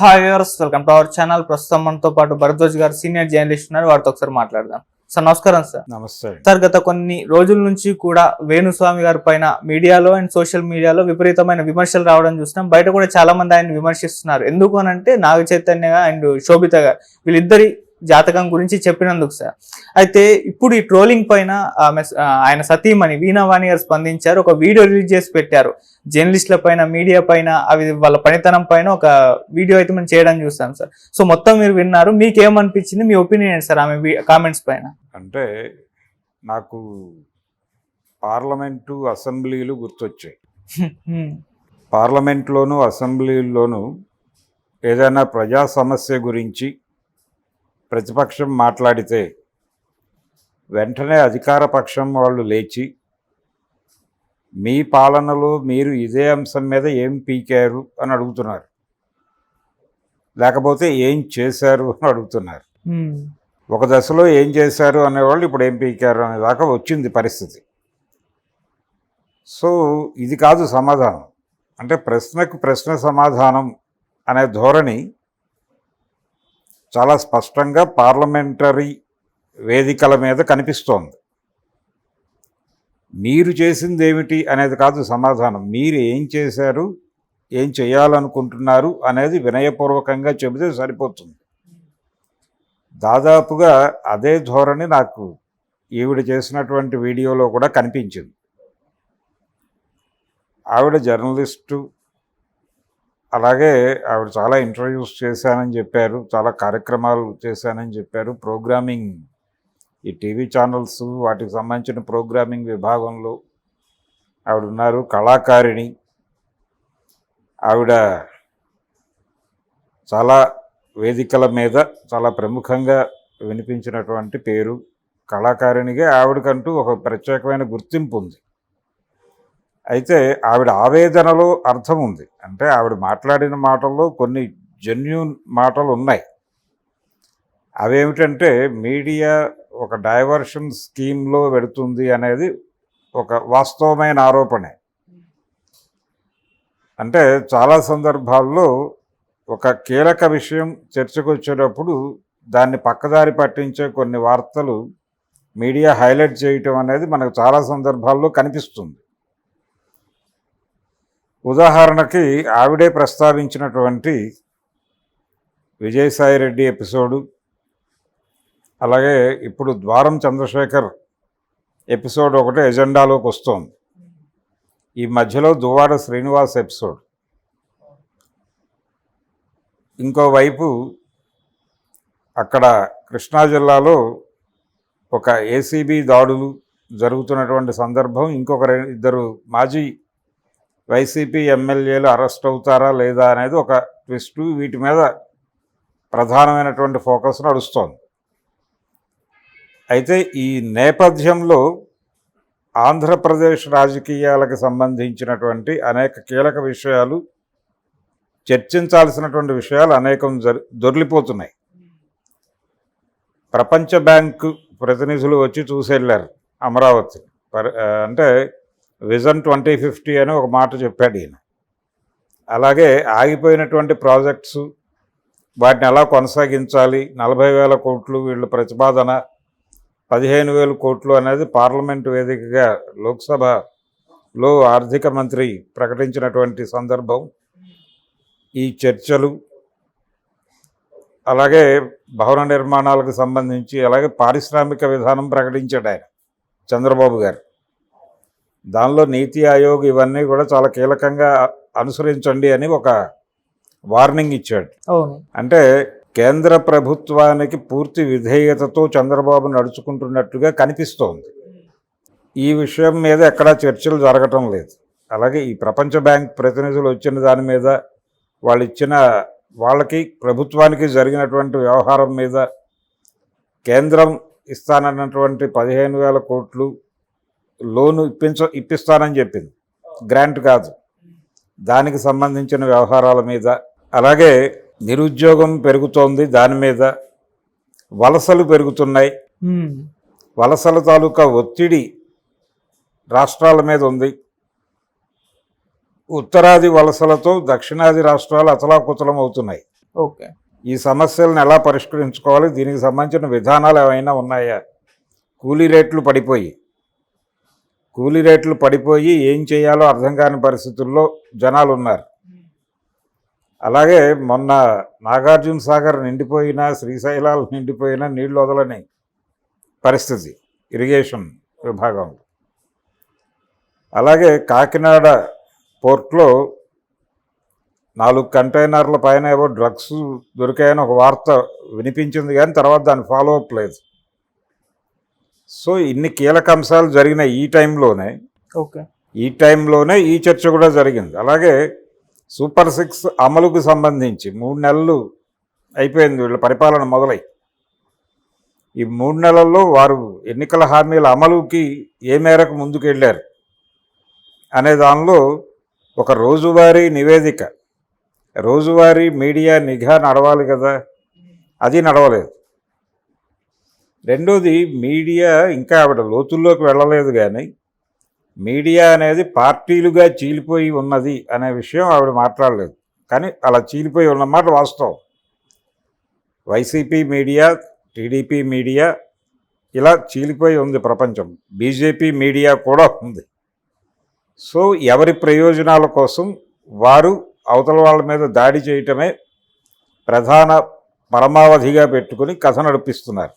Hi viewers, welcome to our channel. ప్రస్తుతం మనతో పాటు భరద్వాజ్ గారు సీనియర్ జర్నలిస్ట్ ఉన్నారు. వారితో ఒకసారి మాట్లాడదాం. సార్ నమస్కారం. సార్ నమస్తే సార్, గత కొన్ని రోజుల నుంచి కూడా వేణుస్వామి గారి పైన మీడియాలో అండ్ సోషల్ మీడియాలో విపరీతమైన విమర్శలు రావడం చూస్తున్నాం. బయట కూడా చాలా మంది ఆయన విమర్శిస్తున్నారు. ఎందుకు అని అంటే నాగ చైతన్య అండ్ శోభిత గారు వీళ్ళిద్దరి జాతకం గురించి చెప్పినందుకు సార్. అయితే ఇప్పుడు ఈ ట్రోలింగ్ పైన ఆయన సతీమణి వీణావాణి గారు స్పందించారు. ఒక వీడియో రిలీజ్ చేసి పెట్టారు. జర్నలిస్టుల పైన, మీడియా పైన, అవి వాళ్ళ పనితనం పైన ఒక వీడియో అయితే మనం చేయడం చూస్తాం సార్. సో మొత్తం మీరు విన్నారు, మీకేమనిపించింది, మీ ఒపీనియన్ ఏంటి సార్ ఆమె కామెంట్స్ పైన? అంటే నాకు పార్లమెంటు అసెంబ్లీలు గుర్తొచ్చాయి. పార్లమెంట్లోను అసెంబ్లీల్లోనూ ఏదైనా ప్రజా సమస్య గురించి ప్రతిపక్షం మాట్లాడితే వెంటనే అధికార పక్షం వాళ్ళు లేచి మీ పాలనలో మీరు ఇదే అంశం మీద ఏం పీకారు అని అడుగుతున్నారు, లేకపోతే ఏం చేశారు అని అడుగుతున్నారు. ఒక దశలో ఏం చేశారు అనేవాళ్ళు ఇప్పుడు ఏం పీకారు అనేదాకా వచ్చింది పరిస్థితి. సో ఇది కాదు సమాధానం. అంటే ప్రశ్నకు ప్రశ్న సమాధానం అనే ధోరణి చాలా స్పష్టంగా పార్లమెంటరీ వేదికల మీద కనిపిస్తోంది. మీరు చేసింది ఏమిటి అనేది కాదు సమాధానం, మీరు ఏం చేశారు, ఏం చేయాలనుకుంటున్నారు అనేది వినయపూర్వకంగా చెబితే సరిపోతుంది. దాదాపుగా అదే ధోరణి నాకు ఈవిడ చేసినటువంటి వీడియోలో కూడా కనిపించింది. ఆవిడ జర్నలిస్టు, అలాగే ఆవిడ చాలా ఇంటర్వ్యూస్ చేశానని చెప్పారు, చాలా కార్యక్రమాలు చేశానని చెప్పారు. ప్రోగ్రామింగ్, ఈ టీవీ ఛానల్స్ వాటికి సంబంధించిన ప్రోగ్రామింగ్ విభాగంలో ఆవిడ ఉన్నారు. కళాకారిణి ఆవిడ, చాలా వేదికల మీద చాలా ప్రముఖంగా వినిపించినటువంటి పేరు. కళాకారిణిగా ఆవిడకంటూ ఒక ప్రత్యేకమైన గుర్తింపు ఉంది. అయితే ఆవిడ ఆవేదనలో అర్థం ఉంది. అంటే ఆవిడ మాట్లాడిన మాటల్లో కొన్ని జెన్యూన్ మాటలు ఉన్నాయి. అవేమిటంటే మీడియా ఒక డైవర్షన్ స్కీమ్లో పెడుతుంది అనేది ఒక వాస్తవమైన ఆరోపణే. అంటే చాలా సందర్భాల్లో ఒక కీలక విషయం చర్చకు వచ్చేటప్పుడు దాన్ని పక్కదారి పట్టించే కొన్ని వార్తలు మీడియా హైలైట్ చేయటం అనేది మనకు చాలా సందర్భాల్లో కనిపిస్తుంది. ఉదాహరణకి ఆవిడే ప్రస్తావించినటువంటి విజయసాయిరెడ్డి ఎపిసోడు, అలాగే ఇప్పుడు ద్వారం చంద్రశేఖర్ ఎపిసోడ్ ఒకటి ఎజెండాలోకి వస్తోంది. ఈ మధ్యలో దువ్వాడ శ్రీనివాస్ ఎపిసోడ్. ఇంకోవైపు అక్కడ కృష్ణా జిల్లాలో ఒక ఏసీబీ దాడులు జరుగుతున్నటువంటి సందర్భం, ఇంకొక ఇద్దరు మాజీ వైసీపీ ఎమ్మెల్యేలు అరెస్ట్ అవుతారా లేదా అనేది ఒక ట్విస్టు. వీటి మీద ప్రధానమైనటువంటి ఫోకస్ నడుస్తోంది. అయితే ఈ నేపథ్యంలో ఆంధ్రప్రదేశ్ రాజకీయాలకు సంబంధించినటువంటి అనేక కీలక విషయాలు, చర్చించాల్సినటువంటి విషయాలు అనేకం దొర్లిపోతున్నాయి. ప్రపంచ బ్యాంకు ప్రతినిధులు వచ్చి చూసి వెళ్ళారు అమరావతి. అంటే విజన్ 2050 అని ఒక మాట చెప్పాడు ఈయన. అలాగే ఆగిపోయినటువంటి ప్రాజెక్ట్స్, వాటిని ఎలా కొనసాగించాలి, 40,000 కోట్లు వీళ్ళు ప్రతిపాదన, 15,000 కోట్లు అనేది పార్లమెంటు వేదికగా లోక్సభలో ఆర్థిక మంత్రి ప్రకటించినటువంటి సందర్భం. ఈ చర్చలు, అలాగే భవన నిర్మాణాలకు సంబంధించి, అలాగే పారిశ్రామిక విధానం ప్రకటించాడు ఆయన చంద్రబాబు గారు. దానిలో నీతి ఆయోగ్ ఇవన్నీ కూడా చాలా కీలకంగా అనుసరించండి అని ఒక వార్నింగ్ ఇచ్చాడు. అంటే కేంద్ర ప్రభుత్వానికి పూర్తి విధేయతతో చంద్రబాబు నడుచుకుంటున్నట్టుగా కనిపిస్తోంది. ఈ విషయం మీద ఎక్కడా చర్చలు జరగటం లేదు. అలాగే ఈ ప్రపంచ బ్యాంక్ ప్రతినిధులు వచ్చిన దాని మీద, వాళ్ళకి ప్రభుత్వానికి జరిగినటువంటి వ్యవహారం మీద, కేంద్రం ఇస్తానన్నటువంటి 15,000 కోట్లు లోను ఇప్పిస్తానని చెప్పింది, గ్రాంట్ కాదు, దానికి సంబంధించిన వ్యవహారాల మీద, అలాగే నిరుద్యోగం పెరుగుతోంది దాని మీద, వలసలు పెరుగుతున్నాయి, వలసల తాలూకా ఒత్తిడి రాష్ట్రాల మీద ఉంది. ఉత్తరాది వలసలతో దక్షిణాది రాష్ట్రాలు అతలాకుతలం అవుతున్నాయి. ఓకే. ఈ సమస్యలను ఎలా పరిష్కరించుకోవాలి, దీనికి సంబంధించిన విధానాలు ఏమైనా ఉన్నాయా? కూలీ రేట్లు పడిపోయి ఏం చేయాలో అర్థం కాని పరిస్థితుల్లో జనాలు ఉన్నారు. అలాగే మొన్న నాగార్జున సాగర్ నిండిపోయినా, శ్రీశైలాలు నిండిపోయినా నీళ్లు వదలని పరిస్థితి ఇరిగేషన్ విభాగంలో. అలాగే కాకినాడ పోర్ట్లో 4 కంటైనర్ల పైన ఏవో డ్రగ్స్ దొరికాయని ఒక వార్త వినిపించింది, కానీ తర్వాత దాని ఫాలో అప్ లేదు. సో ఇన్ని కీలక అంశాలు జరిగిన ఈ టైంలోనే ఈ చర్చ కూడా జరిగింది. అలాగే సూపర్ 6 అమలుకు సంబంధించి 3 నెలలు అయిపోయింది వీళ్ళ పరిపాలన మొదలై. ఈ 3 నెలల్లో వారు ఎన్నికల హామీల అమలుకి ఏ మేరకు ముందుకెళ్ళారు అనే దానిలో ఒక రోజువారీ నివేదిక, రోజువారీ మీడియా నిఘా నడవాలి కదా, అది నడవలేదు. రెండోది, మీడియా ఇంకా ఆవిడ లోతుల్లోకి వెళ్ళలేదు, కానీ మీడియా అనేది పార్టీలుగా చీలిపోయి ఉన్నది అనే విషయం ఆవిడ మాట్లాడలేదు. కానీ అలా చీలిపోయి ఉన్నమాట వాస్తవం. వైసీపీ మీడియా, టీడీపీ మీడియా ఇలా చీలిపోయి ఉంది ప్రపంచం. బీజేపీ మీడియా కూడా ఉంది. సో ఎవరి ప్రయోజనాల కోసం వారు అవతల వాళ్ళ మీద దాడి చేయటమే ప్రధాన పరమావధిగా పెట్టుకుని కథ నడిపిస్తున్నారు.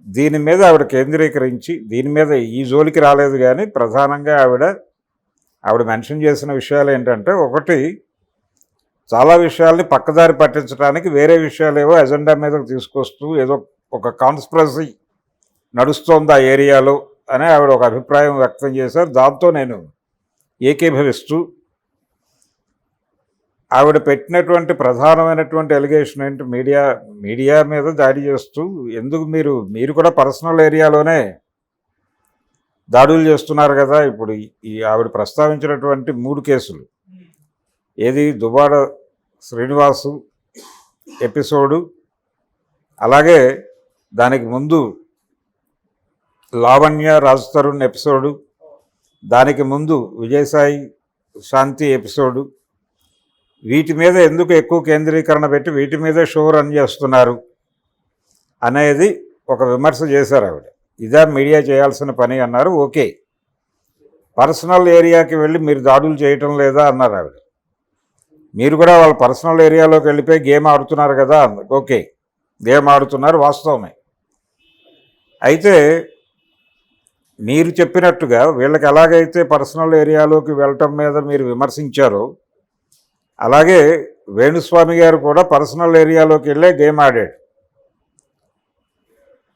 దీని మీద ఆవిడ కేంద్రీకరించి, దీని మీద ఈ జోలికి రాలేదు, కానీ ప్రధానంగా ఆవిడ మెన్షన్ చేసిన విషయాలు ఏంటంటే, ఒకటి, చాలా విషయాల్ని పక్కదారి పట్టించడానికి వేరే విషయాలేవో ఎజెండా మీదకి తీసుకొస్తూ ఏదో ఒక కాన్స్పిరసీ నడుస్తోంది ఆ ఏరియాలో అని ఆవిడ ఒక అభిప్రాయం వ్యక్తం చేశారు. దాంతో నేను ఏకీభవిస్తూ ఆవిడ పెట్టినటువంటి ప్రధానమైనటువంటి ఎలిగేషన్ ఏంటి, మీడియా మీద దాడి చేస్తూ, ఎందుకు మీరు కూడా పర్సనల్ ఏరియాలోనే దాడులు చేస్తున్నారు కదా. ఇప్పుడు ఈ ఆవిడ ప్రస్తావించినటువంటి 3 కేసులు, ఏది దుబాడ శ్రీనివాసు ఎపిసోడు, అలాగే దానికి ముందు లావణ్య రాజ్ తరుణ్ ఎపిసోడు, దానికి ముందు విజయసాయి శాంతి ఎపిసోడు, వీటి మీద ఎందుకు ఎక్కువ కేంద్రీకరణ పెట్టి వీటి మీదే షో రన్ చేస్తున్నారు అనేది ఒక విమర్శ చేశారు ఆవిడ. ఇదా మీడియా చేయాల్సిన పని అన్నారు. ఓకే, పర్సనల్ ఏరియాకి వెళ్ళి మీరు దాడులు చేయటం లేదా అన్నారు ఆవిడ. మీరు కూడా వాళ్ళ పర్సనల్ ఏరియాలోకి వెళ్ళిపోయి గేమ్ ఆడుతున్నారు కదా అన్నారు. ఓకే, గేమ్ ఆడుతున్నారు, వాస్తవమే. అయితే మీరు చెప్పినట్టుగా వీళ్ళకి ఎలాగైతే పర్సనల్ ఏరియాలోకి వెళ్ళటం మీద మీరు విమర్శించారో, అలాగే వేణుస్వామి గారు కూడా పర్సనల్ ఏరియాలోకి వెళ్ళే గేమ్ ఆడాడు.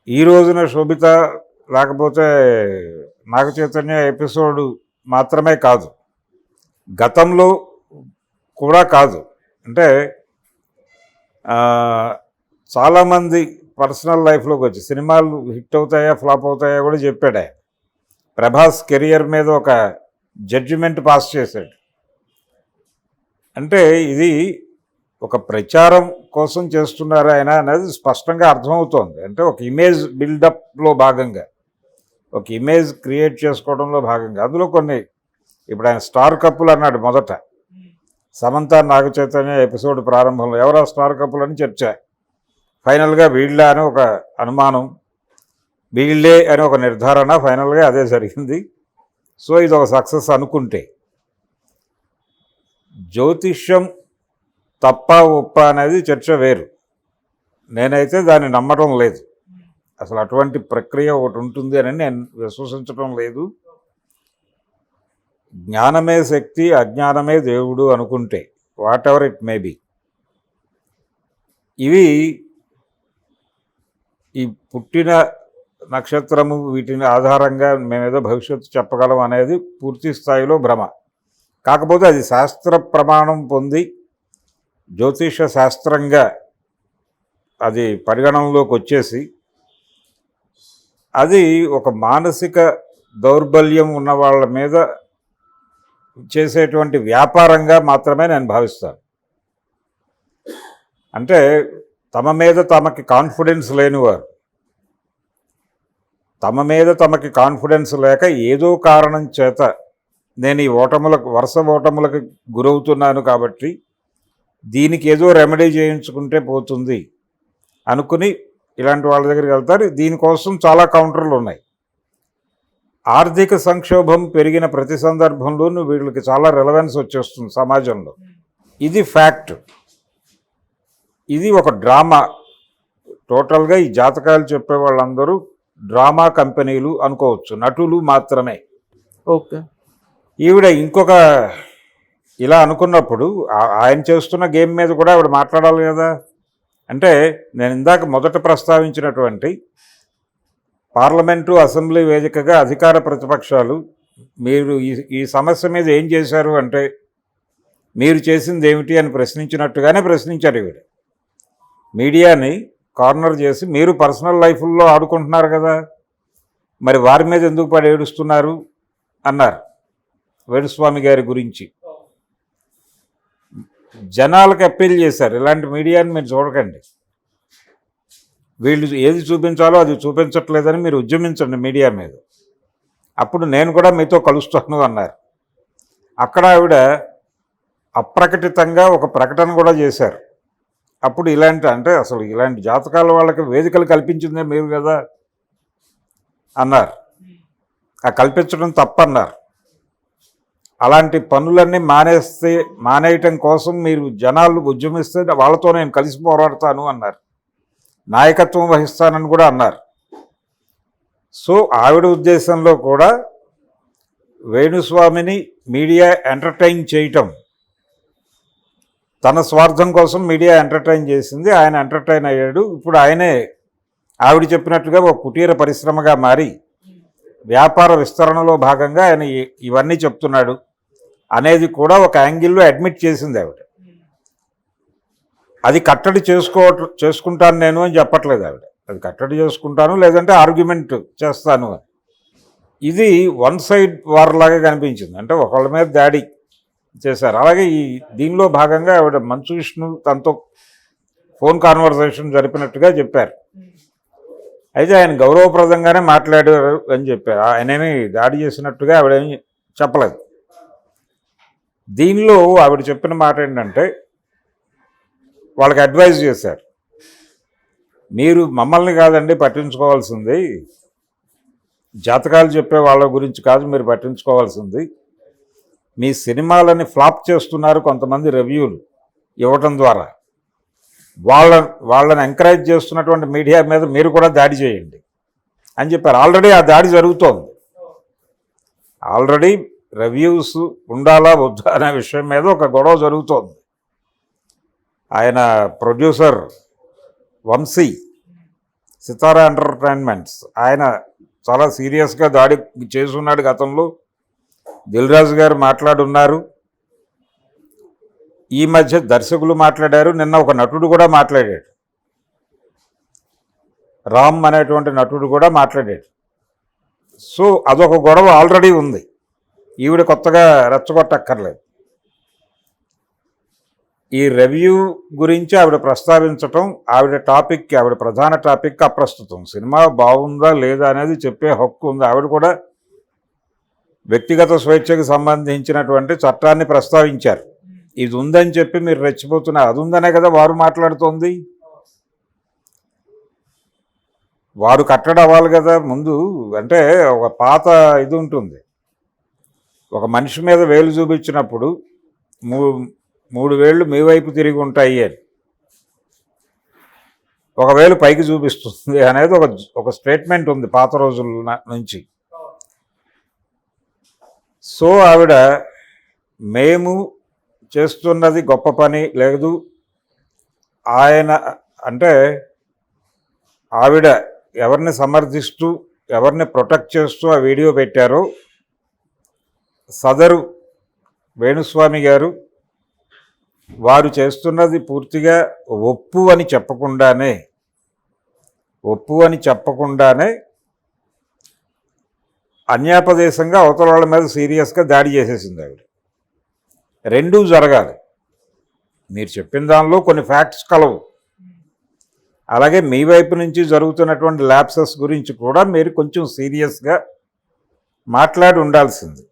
ఈ రోజున శోభిత లేకపోతే నాగ చైతన్య ఎపిసోడు మాత్రమే కాదు, గతంలో కూడా కాదు. అంటే చాలామంది పర్సనల్ లైఫ్లోకి వచ్చి సినిమాలు హిట్ అవుతాయా ఫ్లాప్ అవుతాయా కూడా చెప్పాడు ఆయన. ప్రభాస్ కెరియర్ మీద ఒక జడ్జిమెంట్ పాస్ చేశాడు. అంటే ఇది ఒక ప్రచారం కోసం చేస్తున్నారు ఆయన అనేది స్పష్టంగా అర్థమవుతోంది. అంటే ఒక ఇమేజ్ బిల్డప్లో భాగంగా, ఒక ఇమేజ్ క్రియేట్ చేసుకోవడంలో భాగంగా, అందులో కొన్ని, ఇప్పుడు ఆయన స్టార్ కప్పులు అన్నాడు మొదట, సమంత నాగ చైతన్య ఎపిసోడ్ ప్రారంభంలో ఎవరో స్టార్ కప్పులు అని చర్చ, ఫైనల్గా వీళ్ళే అని ఒక అనుమానం, వీళ్ళే అని ఒక నిర్ధారణ, ఫైనల్గా అదే జరిగింది. సో ఇది ఒక సక్సెస్ అనుకుంటే, జ్యోతిష్యం తప్ప ఉప్ప అనేది చర్చ వేరు. నేనైతే దాన్ని నమ్మటం లేదు. అసలు అటువంటి ప్రక్రియ ఒకటి ఉంటుంది అని నేను విశ్వసించడం లేదు. జ్ఞానమే శక్తి, అజ్ఞానమే దేవుడు అనుకుంటే, what ever it may be, ఇవి ఈ పుట్టిన నక్షత్రము వీటిని ఆధారంగా మేమేదో భవిష్యత్తు చెప్పగలం అనేది పూర్తి స్థాయిలో భ్రమ. కాకపోతే అది శాస్త్ర ప్రమాణం పొంది జ్యోతిష శాస్త్రంగా అది పరిగణనలోకి వచ్చేసి, అది ఒక మానసిక దౌర్బల్యం ఉన్న వాళ్ళ మీద చేసేటువంటి వ్యాపారంగా మాత్రమే నేను భావిస్తాను. అంటే తమ మీద తమకి కాన్ఫిడెన్స్ లేనివారు, తమ మీద తమకి కాన్ఫిడెన్స్ లేక ఏదో కారణం చేత నేను ఈ వరుస ఓటములకు గురవుతున్నాను కాబట్టి దీనికి ఏదో రెమెడీ చేయించుకుంటే పోతుంది అనుకుని ఇలాంటి వాళ్ళ దగ్గరికి వెళ్తారు. దీనికోసం చాలా కౌంటర్లు ఉన్నాయి. ఆర్థిక సంక్షోభం పెరిగిన ప్రతి సందర్భంలోనూ వీళ్ళకి చాలా రెలవెన్స్ వచ్చేస్తుంది సమాజంలో. ఇది ఫ్యాక్ట్. ఇది ఒక డ్రామా. టోటల్గా ఈ జాతకాలు చెప్పే వాళ్ళందరూ డ్రామా కంపెనీలు అనుకోవచ్చు, నటులు మాత్రమే. ఓకే. ఈవిడ ఇంకొక ఇలా అనుకున్నప్పుడు ఆయన చేస్తున్న గేమ్ మీద కూడా ఆవిడ మాట్లాడాలి కదా. అంటే నేను ఇందాక మొదట ప్రస్తావించినటువంటి పార్లమెంటు అసెంబ్లీ వేదికగా అధికార ప్రతిపక్షాలు మీరు ఈ సమస్య మీద ఏం చేశారు అంటే మీరు చేసింది ఏమిటి అని ప్రశ్నించినట్టుగానే ప్రశ్నించారు ఈవిడ. మీడియాని కార్నర్ చేసి మీరు పర్సనల్ లైఫ్లో ఆడుకుంటున్నారు కదా, మరి వారి మీద ఎందుకు పడి ఏడుస్తున్నారు అన్నారు వేణుస్వామి గారి గురించి. జనాలకు అప్పీల్ చేశారు, ఇలాంటి మీడియాని మీరు చూడకండి, వీళ్ళు ఏది చూపించాలో అది చూపించట్లేదని మీరు ఉద్యమించండి మీడియా మీద, అప్పుడు నేను కూడా మీతో కలుస్తాను అన్నారు. అక్కడ ఆవిడ అప్రకటితంగా ఒక ప్రకటన కూడా చేశారు. అప్పుడు అంటే అసలు ఇలాంటి జాతకాల వాళ్ళకి వేదికలు కల్పించిందే మీరు కదా అన్నారు. ఆ కల్పించడం తప్పన్నారు. అలాంటి పనులన్నీ మానేయటం కోసం మీరు జనాలు ఉద్యమిస్తే వాళ్ళతో నేను కలిసి పోరాడతాను అన్నారు. నాయకత్వం వహిస్తానని కూడా అన్నారు. సో ఆవిడ ఉద్దేశంలో కూడా వేణుస్వామిని మీడియా ఎంటర్టైన్ చేయటం, తన స్వార్థం కోసం మీడియా ఎంటర్టైన్ చేసింది, ఆయన ఎంటర్టైన్ అయ్యాడు. ఇప్పుడు ఆయనే ఆవిడ చెప్పినట్టుగా ఒక కుటీర పరిశ్రమగా మారి వ్యాపార విస్తరణలో భాగంగా ఆయన ఇవన్నీ చెప్తున్నాడు అనేది కూడా ఒక యాంగిల్లో అడ్మిట్ చేసింది ఆవిడ. అది కట్టడి చేసుకుంటాను నేను అని చెప్పట్లేదు ఆవిడ. అది కట్టడి చేసుకుంటాను లేదంటే ఆర్గ్యుమెంట్ చేస్తాను అని. ఇది వన్ సైడ్ వార్ లాగా కనిపించింది. అంటే ఒకళ్ళ మీద దాడి చేశారు. అలాగే దీనిలో భాగంగా ఆవిడ మంచు విష్ణు తనతో ఫోన్ కాన్వర్సేషన్ జరిపినట్టుగా చెప్పారు. అయితే ఆయన గౌరవప్రదంగానే మాట్లాడారు అని చెప్పారు. ఆయనేమి దాడి చేసినట్టుగా ఆవిడేమి చెప్పలేదు. దీనిలో ఆవిడ చెప్పిన మాట ఏంటంటే వాళ్ళకి అడ్వైజ్ చేశారు, మీరు మమ్మల్ని కాదండి పట్టించుకోవాల్సింది, జాతకాలు చెప్పే వాళ్ళ గురించి కాదు మీరు పట్టించుకోవాల్సింది, మీ సినిమాలని ఫ్లాప్ చేస్తున్నారు కొంతమంది రివ్యూలు ఇవ్వటం ద్వారా, వాళ్ళని ఎంకరేజ్ చేస్తున్నటువంటి మీడియా మీద మీరు కూడా దాడి చేయండి అని చెప్పారు. ఆల్రెడీ ఆ దాడి జరుగుతోంది. ఆల్రెడీ రివ్యూస్ ఉండాలా వద్దా అనే విషయం మీద ఒక గొడవ జరుగుతోంది. ఆయన ప్రొడ్యూసర్ వంశీ, సితారా ఎంటర్టైన్మెంట్స్, ఆయన చాలా సీరియస్గా దాడి చేస్తున్నాడు. గతంలో దిల్ రాజు గారు మాట్లాడున్నారు, ఈ మధ్య దర్శకులు మాట్లాడారు, నిన్న ఒక నటుడు కూడా మాట్లాడాడు, రామ్ అనేటువంటి నటుడు కూడా మాట్లాడాడు. సో అదొక గొడవ ఆల్రెడీ ఉంది. ఈవిడ కొత్తగా రెచ్చగొట్టక్కర్లేదు. ఈ రివ్యూ గురించి ఆవిడ ప్రస్తావించటం ఆవిడ ప్రధాన టాపిక్ అప్రస్తుతం. సినిమా బాగుందా లేదా అనేది చెప్పే హక్కు ఉంది. ఆవిడ కూడా వ్యక్తిగత స్వేచ్ఛకు సంబంధించినటువంటి చట్టాన్ని ప్రస్తావించారు. ఇది ఉందని చెప్పి మీరు రెచ్చిపోతున్నారు, అది ఉందనే కదా వారు మాట్లాడుతోంది. వారు కట్టడి అవ్వాలి కదా ముందు. అంటే ఒక పాత ఇది ఉంటుంది, ఒక మనిషి మీద వేలు చూపించినప్పుడు మూడు వేళ్ళు మీ వైపు తిరిగి ఉంటాయి అని, ఒక వేలు పైకి చూపిస్తుంది అనేది ఒక స్టేట్మెంట్ ఉంది పాత రోజుల నుంచి. సో ఆవిడ మేము చేస్తున్నది గొప్ప పని లేదు, ఆయన అంటే ఆవిడ ఎవరిని సమర్థిస్తూ ఎవరిని ప్రొటెక్ట్ చేస్తూ ఆ వీడియో పెట్టారో సదరు వేణుస్వామి గారు వారు చేస్తున్నది పూర్తిగా ఒప్పు అని చెప్పకుండానే అన్యాపదేశంగా అవతల వాళ్ళ మీద సీరియస్గా దాడి చేసేసింది ఆవిడ. రెండూ జరగాలి. మీరు చెప్పిన దానిలో కొన్ని ఫ్యాక్ట్స్ కలవు, అలాగే మీ వైపు నుంచి జరుగుతున్నటువంటి ల్యాప్సెస్ గురించి కూడా మీరు కొంచెం సీరియస్గా మాట్లాడి ఉండాల్సింది.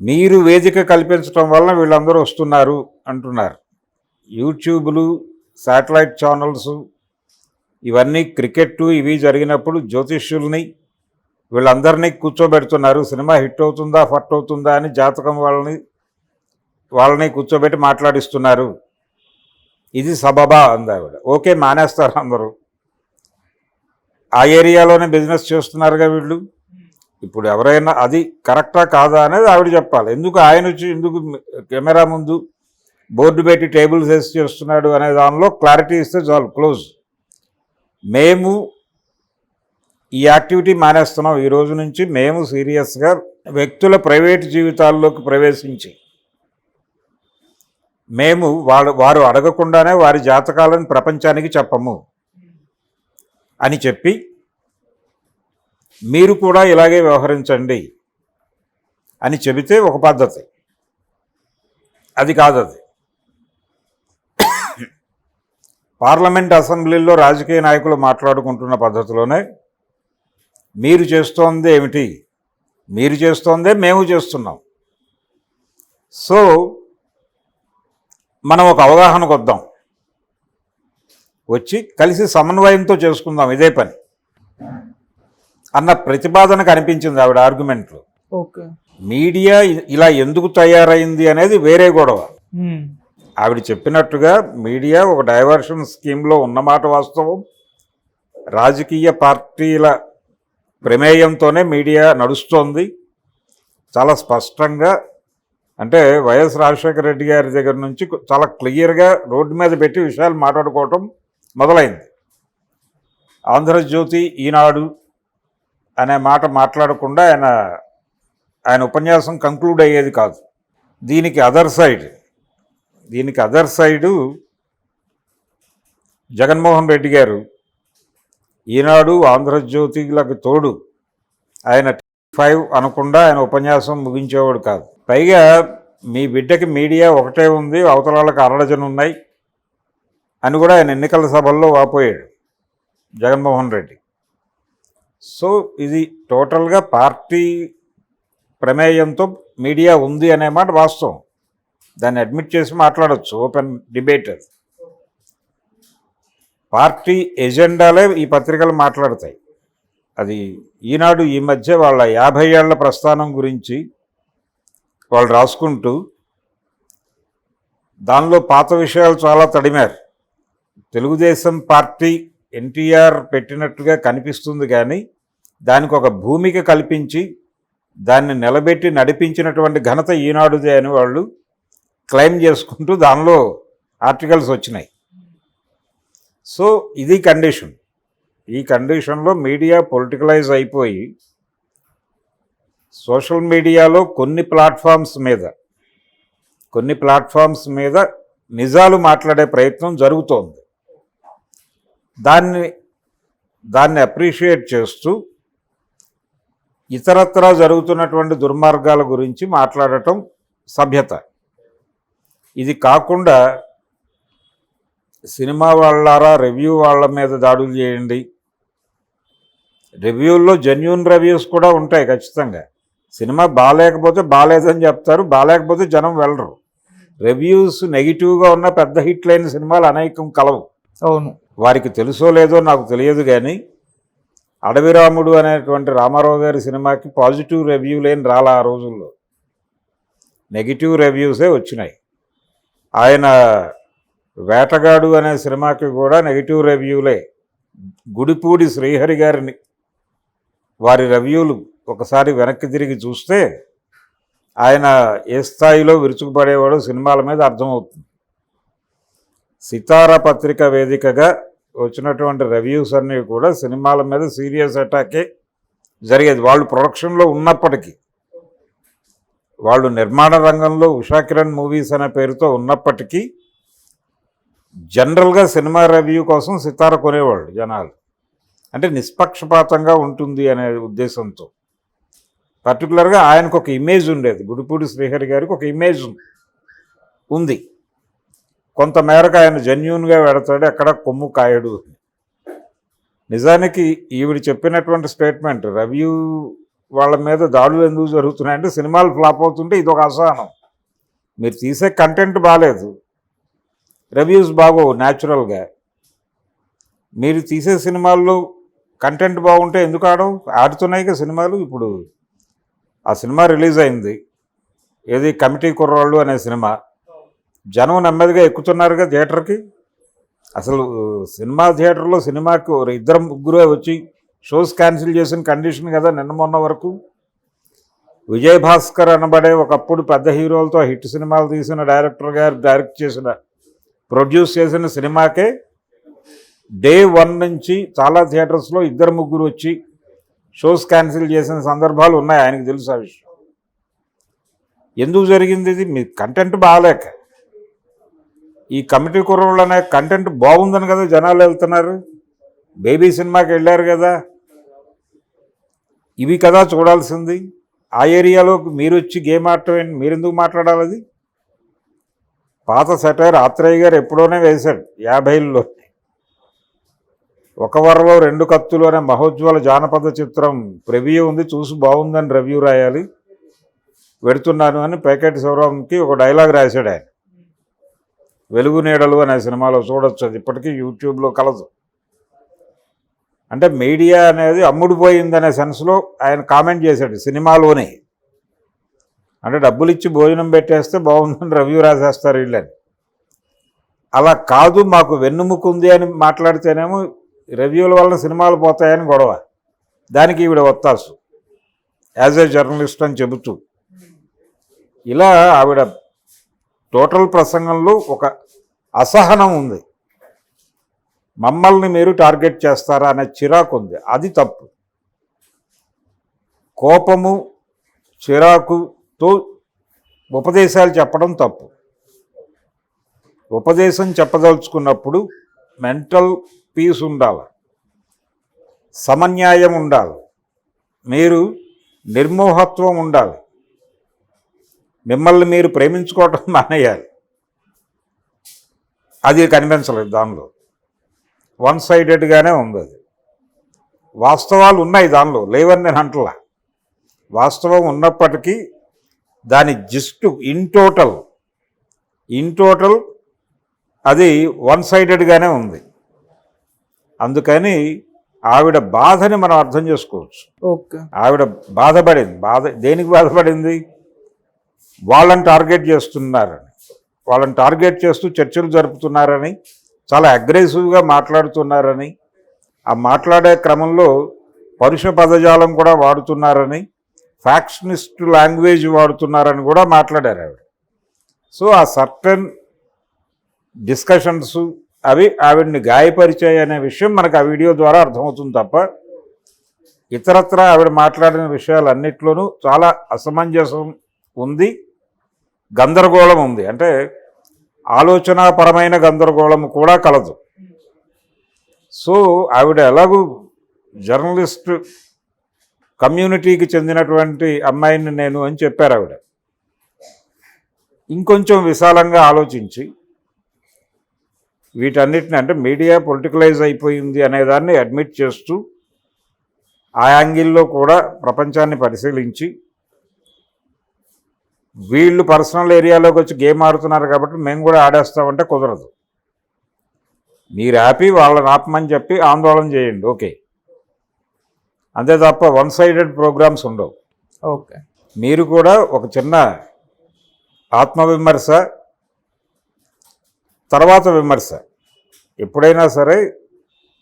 మీరు వేదిక కల్పించడం వలన వీళ్ళందరూ వస్తున్నారు అంటున్నారు. యూట్యూబ్లు, శాటిలైట్ ఛానల్స్ ఇవన్నీ క్రికెట్ ఇవి జరిగినప్పుడు జ్యోతిష్యుల్ని వీళ్ళందరినీ కూర్చోబెడుతున్నారు. సినిమా హిట్ అవుతుందా ఫట్ అవుతుందా అని జాతకం వాళ్ళని కూర్చోబెట్టి మాట్లాడిస్తున్నారు. ఇది సబబా అంది ఆవిడ. ఓకే, మానేస్తారు అందరూ. ఆ ఏరియాలోనే బిజినెస్ చేస్తున్నారుగా వీళ్ళు. ఇప్పుడు ఎవరైనా అది కరెక్టా కాదా అనేది ఆవిడ చెప్పాలి. ఎందుకు ఆయన వచ్చి ఎందుకు కెమెరా ముందు బోర్డు పెట్టి టేబుల్స్ వేసి చేస్తున్నాడు అనే దానిలో క్లారిటీ ఇస్తే చాలు, క్లోజ్. మేము ఈ యాక్టివిటీ మానేస్తున్నాం. ఈ రోజు నుంచి మేము సీరియస్గా వ్యక్తుల ప్రైవేటు జీవితాల్లోకి ప్రవేశించి మేము వారు అడగకుండానే వారి జాతకాలను ప్రపంచానికి చెప్పము అని చెప్పి మీరు కూడా ఇలాగే వ్యవహరించండి అని చెబితే ఒక పద్ధతి. అది కాదు. అది పార్లమెంట్ అసెంబ్లీలో రాజకీయ నాయకులు మాట్లాడుకుంటున్న పద్ధతిలోనే మీరు చేస్తోంది ఏమిటి, మీరు చేస్తోందే మేము చేస్తున్నాం. సో మనం ఒక అవగాహనకు వద్దాం, వచ్చి కలిసి సమన్వయంతో చేసుకుందాం ఇదే పని అన్న ప్రతిపాదన కనిపించింది ఆవిడ ఆర్గ్యుమెంట్లో. ఓకే, మీడియా ఇలా ఎందుకు తయారైంది అనేది వేరే గొడవ. ఆవిడ చెప్పినట్టుగా మీడియా ఒక డైవర్షన్ స్కీమ్లో ఉన్నమాట వాస్తవం. రాజకీయ పార్టీల ప్రమేయంతోనే మీడియా నడుస్తోంది. చాలా స్పష్టంగా, అంటే వైఎస్ రాజశేఖర రెడ్డి గారి దగ్గర నుంచి చాలా క్లియర్గా రోడ్డు మీద పెట్టి విషయాలు మాట్లాడుకోవటం మొదలైంది. ఆంధ్రజ్యోతి, ఈనాడు అనే మాట మాట్లాడకుండా ఆయన ఉపన్యాసం కంక్లూడ్ అయ్యేది కాదు. దీనికి అదర్ సైడు జగన్మోహన్ రెడ్డి గారు ఈనాడు, ఆంధ్రజ్యోతిలకు తోడు ఆయన 5 అనకుండా ఆయన ఉపన్యాసం ముగించేవాడు కాదు. పైగా మీ బిడ్డకి మీడియా ఒకటే ఉంది, అవతలాలకు అరడజను ఉన్నాయి అని కూడా ఆయన ఎన్నికల సభల్లో వాపోయాడు జగన్మోహన్ రెడ్డి. సో ఇది టోటల్గా పార్టీ ప్రమేయంతో మీడియా ఉంది అనే మాట వాస్తవం. దాన్ని అడ్మిట్ చేసి మాట్లాడచ్చు, ఓపెన్ డిబేట్. అది పార్టీ ఎజెండాలే ఈ పత్రికలు మాట్లాడతాయి. అది ఈనాడు ఈ మధ్య వాళ్ళ 50 ఏళ్ల ప్రస్థానం గురించి వాళ్ళు రాసుకుంటూ దానిలో పాత విషయాలు చాలా తడిమారు. తెలుగుదేశం పార్టీ ఎన్టీఆర్ పెట్టినట్టుగా కనిపిస్తుంది, కానీ దానికి ఒక భూమిక కల్పించి దాన్ని నిలబెట్టి నడిపించినటువంటి ఘనత ఈనాడుదే అని వాళ్ళు క్లెయిమ్ చేసుకుంటూ దానిలో ఆర్టికల్స్ వచ్చినాయి. సో ఇది కండిషన్. ఈ కండిషన్లో మీడియా పొలిటికలైజ్ అయిపోయి సోషల్ మీడియాలో కొన్ని ప్లాట్ఫామ్స్ మీద నిజాలు మాట్లాడే ప్రయత్నం జరుగుతోంది. దాన్ని అప్రిషియేట్ చేస్తూ ఇతరత్రా జరుగుతున్నటువంటి దుర్మార్గాల గురించి మాట్లాడటం సభ్యత. ఇది కాకుండా సినిమా వాళ్ళారా రివ్యూ వాళ్ళ మీద దాడులు చేయండి. రివ్యూల్లో జెన్యూన్ రివ్యూస్ కూడా ఉంటాయి ఖచ్చితంగా. సినిమా బాగాలేకపోతే బాగాలేదని చెప్తారు, బాగాలేకపోతే జనం వెళ్ళరు. రివ్యూస్ నెగిటివ్గా ఉన్న పెద్ద హిట్ లేని సినిమాలు అనేకం కలవు. అవును, వారికి తెలుసో లేదో నాకు తెలియదు, కానీ అడవి రాముడు అనేటువంటి రామారావు గారి సినిమాకి పాజిటివ్ రివ్యూ లేని రాలా. ఆ రోజుల్లో నెగిటివ్ రివ్యూసే వచ్చినాయి. ఆయన వేటగాడు అనే సినిమాకి కూడా నెగిటివ్ రివ్యూలే. గుడిపూడి శ్రీహరి గారిని వారి రివ్యూలు ఒకసారి వెనక్కి తిరిగి చూస్తే ఆయన ఏ స్థాయిలో విరుచుకుపడేవాడో సినిమాల మీద అర్థమవుతుంది. సితార పత్రిక వేదికగా వచ్చినటువంటి రివ్యూస్ అన్నీ కూడా సినిమాల మీద సీరియస్ అటాకే జరిగేది. వాళ్ళు ప్రొడక్షన్లో ఉన్నప్పటికీ, వాళ్ళు నిర్మాణ రంగంలో ఉషా కిరణ్ మూవీస్ అనే పేరుతో ఉన్నప్పటికీ జనరల్గా సినిమా రివ్యూ కోసం సితార కొనేవాళ్ళు జనాలు. అంటే నిష్పక్షపాతంగా ఉంటుంది అనే ఉద్దేశంతో. పర్టికులర్గా ఆయనకు ఒక ఇమేజ్ ఉండేది, గుడిపూడి శ్రీహరి గారికి ఒక ఇమేజ్ ఉంది. కొంతమేరకు ఆయన జెన్యూన్గా వెడతాడు, ఎక్కడ కొమ్ము కాయడు. నిజానికి ఈవిడ చెప్పినటువంటి స్టేట్మెంట్, రివ్యూ వాళ్ళ మీద దాడులు ఎందుకు జరుగుతున్నాయంటే సినిమాలు ఫ్లాప్ అవుతుంటే ఇది ఒక అసహనం. మీరు తీసే కంటెంట్ బాగాలేదు, రివ్యూస్ బాగోవు న్యాచురల్గా. మీరు తీసే సినిమాల్లో కంటెంట్ బాగుంటే ఎందుకు ఆడవు? ఆడుతున్నాయిగా సినిమాలు. ఇప్పుడు ఆ సినిమా రిలీజ్ అయింది, ఏది కమిటీ కుర్రాళ్ళు అనే సినిమా. జనం నెమ్మదిగా ఎక్కుతున్నారుగా థియేటర్కి. అసలు సినిమా థియేటర్లో సినిమాకి ఇద్దరు ముగ్గురు వచ్చి షోస్ క్యాన్సిల్ చేసిన కండిషన్ కదా నిన్న మొన్న వరకు. విజయ్ భాస్కర్ అనబడే ఒకప్పుడు పెద్ద హీరోలతో హిట్ సినిమాలు తీసిన డైరెక్టర్ గారు డైరెక్ట్ చేసిన, ప్రొడ్యూస్ చేసిన సినిమాకే డే 1 నుంచి చాలా థియేటర్స్లో ఇద్దరు ముగ్గురు వచ్చి షోస్ క్యాన్సిల్ చేసిన సందర్భాలు ఉన్నాయి. ఆయనకు తెలుసు ఆ విషయం. ఎందుకు జరిగింది ఇది? మీ కంటెంట్ బాగాలేక. ఈ కమిటీ కుర్రోళ్ళు అనే కంటెంట్ బాగుందని కదా జనాలు వెళ్తున్నారు. బేబీ సినిమాకి వెళ్ళారు కదా. ఇవి కదా చూడాల్సింది. ఆ ఏరియాలో మీరు వచ్చి గేమ్ ఆడటం ఏంటి? మీరెందుకు మాట్లాడాలి? అది పాత సెటైర్ ఆత్రేయ గారు ఎప్పుడోనే వేశాడు 50ల్లో. ఒక వరలో 2 కత్తులు అనే మహోజ్వల జానపద చిత్రం ప్రివ్యూ ఉంది, చూసి బాగుందని రివ్యూ రాయాలి, పెడుతున్నాను అని పేకెట్ శివరాంకి ఒక డైలాగ్ రాశాడు ఆయన. వెలుగు నీడలు అనే సినిమాలో చూడొచ్చు, అది ఇప్పటికీ యూట్యూబ్లో కలదు. అంటే మీడియా అనేది అమ్ముడుపోయిందనే సెన్స్లో ఆయన కామెంట్ చేశాడు సినిమాలోనే. అంటే డబ్బులు ఇచ్చి భోజనం పెట్టేస్తే బాగుందని రివ్యూ రాసేస్తారు వీళ్ళని. అలా కాదు, మాకు వెన్నుముకుంది అని మాట్లాడితేనేమో రివ్యూల వల్ల సినిమాలు పోతాయని గొడవ. దానికి ఈవిడ ఒత్తాసు యాజ్ ఏ జర్నలిస్ట్ అని చెబుతూ. ఇలా ఆవిడ టోటల్ ప్రసంగంలో ఒక అసహనం ఉంది. మమ్మల్ని మీరు టార్గెట్ చేస్తారా అనే చిరాకు ఉంది. అది తప్పు. కోపము చిరాకుతో ఉపదేశాలు చెప్పడం తప్పు. ఉపదేశం చెప్పదలుచుకున్నప్పుడు మెంటల్ పీస్ ఉండాలి, సమన్యాయం ఉండాలి, మీరు నిర్మోహత్వం ఉండాలి, మిమ్మల్ని మీరు ప్రేమించుకోవటం మానేయాలి. అది కనిపించలేదు దానిలో. 1 సైడెడ్గానే ఉంది అది. వాస్తవాలు ఉన్నాయి దానిలో, లేవని నేను అంటలా. వాస్తవం ఉన్నప్పటికీ దాని జిస్టు ఇన్ టోటల్ అది 1 సైడెడ్గానే ఉంది. అందుకని ఆవిడ బాధని మనం అర్థం చేసుకోవచ్చు. ఓకే, ఆవిడ బాధపడింది. దేనికి బాధపడింది? వాళ్ళని టార్గెట్ చేస్తున్నారని, వాళ్ళని టార్గెట్ చేస్తూ చర్చలు జరుపుతున్నారని, చాలా అగ్రెసివ్గా మాట్లాడుతున్నారని, ఆ మాట్లాడే క్రమంలో పరుష పదజాలం కూడా వాడుతున్నారని, ఫ్యాక్షనిస్ట్ లాంగ్వేజ్ వాడుతున్నారని కూడా మాట్లాడారు ఆవిడ. సో ఆ సర్టన్ డిస్కషన్స్ అవి ఆవిడ్ని గాయపరిచాయి అనే విషయం మనకు ఆ వీడియో ద్వారా అర్థమవుతుంది తప్ప ఇతరత్ర ఆవిడ మాట్లాడిన విషయాలన్నిట్లోనూ చాలా అసమంజసం ఉంది, గందరగోళం ఉంది. అంటే ఆలోచనాపరమైన గందరగోళం కూడా కలదు. సో ఆవిడ ఎలాగూ జర్నలిస్ట్ కమ్యూనిటీకి చెందినటువంటి అమ్మాయిని నేను అని చెప్పారు ఆవిడ. ఇంకొంచెం విశాలంగా ఆలోచించి వీటన్నిటిని, అంటే మీడియా పొలిటికలైజ్ అయిపోయింది అనేదాన్ని అడ్మిట్ చేస్తూ ఆ యాంగిల్లో కూడా ప్రపంచాన్ని పరిశీలించి, వీళ్ళు పర్సనల్ ఏరియాలోకి వచ్చి గేమ్ ఆడుతున్నారు కాబట్టి మేము కూడా ఆడేస్తామంటే కుదరదు. మీరు ఆపి వాళ్ళని ఆపమని చెప్పి ఆందోళన చేయండి, ఓకే. అంతే తప్ప 1 సైడెడ్ ప్రోగ్రామ్స్ ఉండవు. ఓకే, మీరు కూడా ఒక చిన్న ఆత్మవిమర్శ, తర్వాత విమర్శ, ఎప్పుడైనా సరే